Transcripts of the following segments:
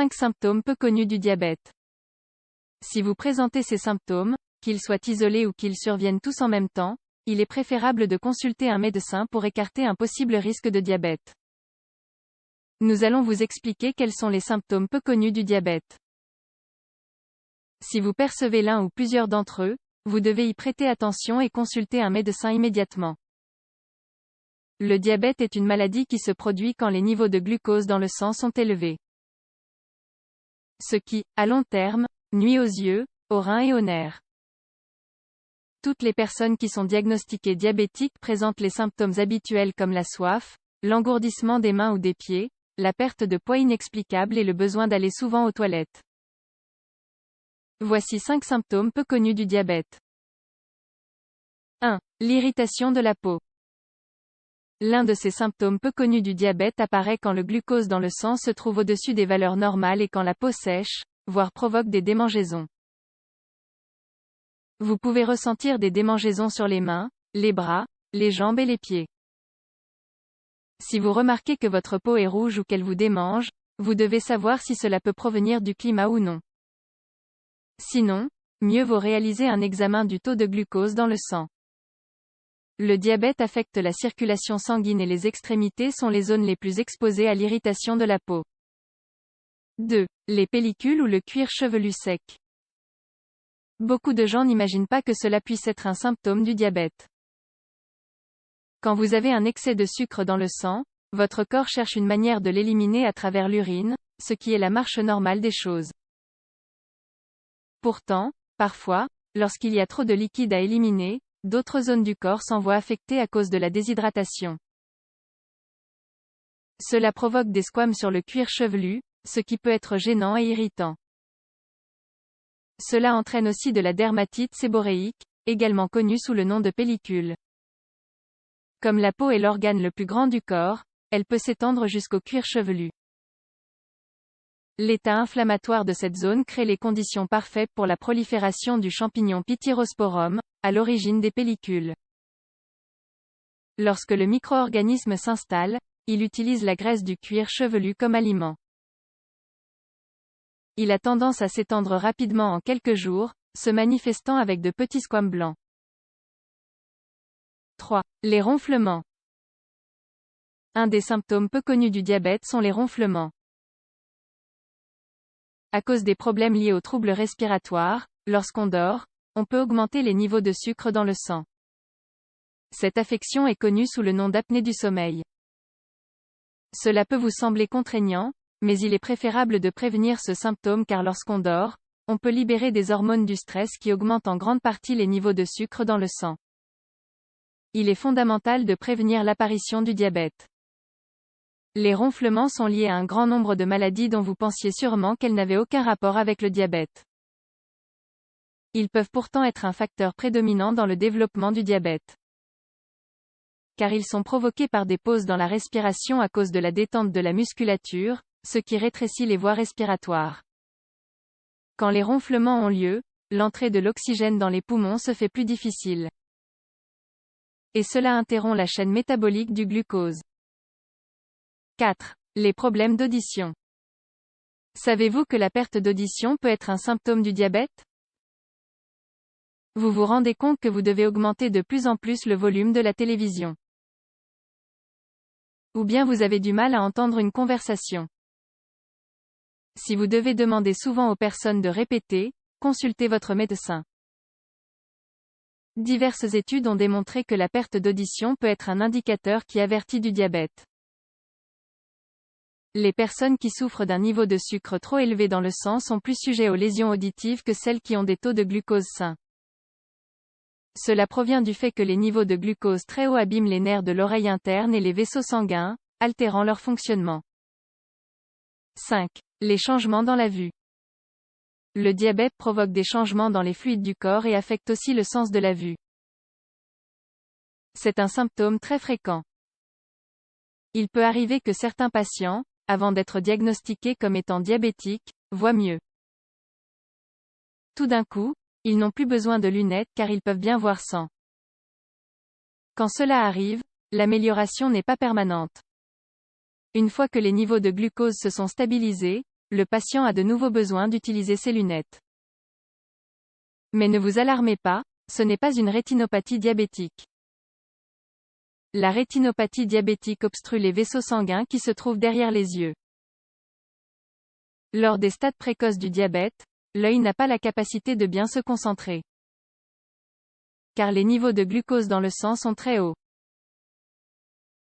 5 symptômes peu connus du diabète. Si vous présentez ces symptômes, qu'ils soient isolés ou qu'ils surviennent tous en même temps, il est préférable de consulter un médecin pour écarter un possible risque de diabète. Nous allons vous expliquer quels sont les symptômes peu connus du diabète. Si vous percevez l'un ou plusieurs d'entre eux, vous devez y prêter attention et consulter un médecin immédiatement. Le diabète est une maladie qui se produit quand les niveaux de glucose dans le sang sont élevés. Ce qui, à long terme, nuit aux yeux, aux reins et aux nerfs. Toutes les personnes qui sont diagnostiquées diabétiques présentent les symptômes habituels comme la soif, l'engourdissement des mains ou des pieds, la perte de poids inexplicable et le besoin d'aller souvent aux toilettes. Voici 5 symptômes peu connus du diabète. 1. L'irritation de la peau. L'un de ces symptômes peu connus du diabète apparaît quand le glucose dans le sang se trouve au-dessus des valeurs normales et quand la peau sèche, voire provoque des démangeaisons. Vous pouvez ressentir des démangeaisons sur les mains, les bras, les jambes et les pieds. Si vous remarquez que votre peau est rouge ou qu'elle vous démange, vous devez savoir si cela peut provenir du climat ou non. Sinon, mieux vaut réaliser un examen du taux de glucose dans le sang. Le diabète affecte la circulation sanguine et les extrémités sont les zones les plus exposées à l'irritation de la peau. 2. Les pellicules ou le cuir chevelu sec. Beaucoup de gens n'imaginent pas que cela puisse être un symptôme du diabète. Quand vous avez un excès de sucre dans le sang, votre corps cherche une manière de l'éliminer à travers l'urine, ce qui est la marche normale des choses. Pourtant, parfois, lorsqu'il y a trop de liquide à éliminer, d'autres zones du corps s'en voient affectées à cause de la déshydratation. Cela provoque des squames sur le cuir chevelu, ce qui peut être gênant et irritant. Cela entraîne aussi de la dermatite séboréique, également connue sous le nom de pellicule. Comme la peau est l'organe le plus grand du corps, elle peut s'étendre jusqu'au cuir chevelu. L'état inflammatoire de cette zone crée les conditions parfaites pour la prolifération du champignon Pityrosporum, à l'origine des pellicules. Lorsque le micro-organisme s'installe, il utilise la graisse du cuir chevelu comme aliment. Il a tendance à s'étendre rapidement en quelques jours, se manifestant avec de petits squames blancs. 3. Les ronflements. Un des symptômes peu connus du diabète sont les ronflements. À cause des problèmes liés aux troubles respiratoires, lorsqu'on dort, on peut augmenter les niveaux de sucre dans le sang. Cette affection est connue sous le nom d'apnée du sommeil. Cela peut vous sembler contraignant, mais il est préférable de prévenir ce symptôme car lorsqu'on dort, on peut libérer des hormones du stress qui augmentent en grande partie les niveaux de sucre dans le sang. Il est fondamental de prévenir l'apparition du diabète. Les ronflements sont liés à un grand nombre de maladies dont vous pensiez sûrement qu'elles n'avaient aucun rapport avec le diabète. Ils peuvent pourtant être un facteur prédominant dans le développement du diabète. Car ils sont provoqués par des pauses dans la respiration à cause de la détente de la musculature, ce qui rétrécit les voies respiratoires. Quand les ronflements ont lieu, l'entrée de l'oxygène dans les poumons se fait plus difficile. Et cela interrompt la chaîne métabolique du glucose. 4. Les problèmes d'audition. Savez-vous que la perte d'audition peut être un symptôme du diabète? Vous vous rendez compte que vous devez augmenter de plus en plus le volume de la télévision. Ou bien vous avez du mal à entendre une conversation. Si vous devez demander souvent aux personnes de répéter, consultez votre médecin. Diverses études ont démontré que la perte d'audition peut être un indicateur qui avertit du diabète. Les personnes qui souffrent d'un niveau de sucre trop élevé dans le sang sont plus sujets aux lésions auditives que celles qui ont des taux de glucose sains. Cela provient du fait que les niveaux de glucose très hauts abîment les nerfs de l'oreille interne et les vaisseaux sanguins, altérant leur fonctionnement. 5. Les changements dans la vue. Le diabète provoque des changements dans les fluides du corps et affecte aussi le sens de la vue. C'est un symptôme très fréquent. Il peut arriver que certains patients, avant d'être diagnostiqués comme étant diabétiques, voient mieux. Tout d'un coup, ils n'ont plus besoin de lunettes car ils peuvent bien voir sans. Quand cela arrive, l'amélioration n'est pas permanente. Une fois que les niveaux de glucose se sont stabilisés, le patient a de nouveau besoin d'utiliser ses lunettes. Mais ne vous alarmez pas, ce n'est pas une rétinopathie diabétique. La rétinopathie diabétique obstrue les vaisseaux sanguins qui se trouvent derrière les yeux. Lors des stades précoces du diabète, l'œil n'a pas la capacité de bien se concentrer. Car les niveaux de glucose dans le sang sont très hauts.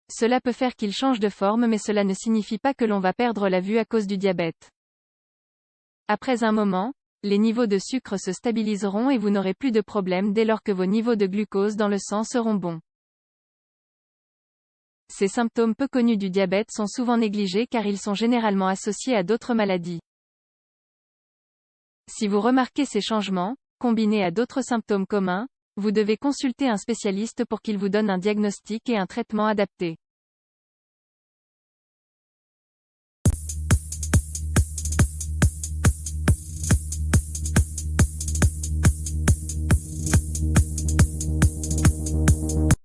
Cela peut faire qu'il change de forme, mais cela ne signifie pas que l'on va perdre la vue à cause du diabète. Après un moment, les niveaux de sucre se stabiliseront et vous n'aurez plus de problème dès lors que vos niveaux de glucose dans le sang seront bons. Ces symptômes peu connus du diabète sont souvent négligés car ils sont généralement associés à d'autres maladies. Si vous remarquez ces changements, combinés à d'autres symptômes communs, vous devez consulter un spécialiste pour qu'il vous donne un diagnostic et un traitement adapté.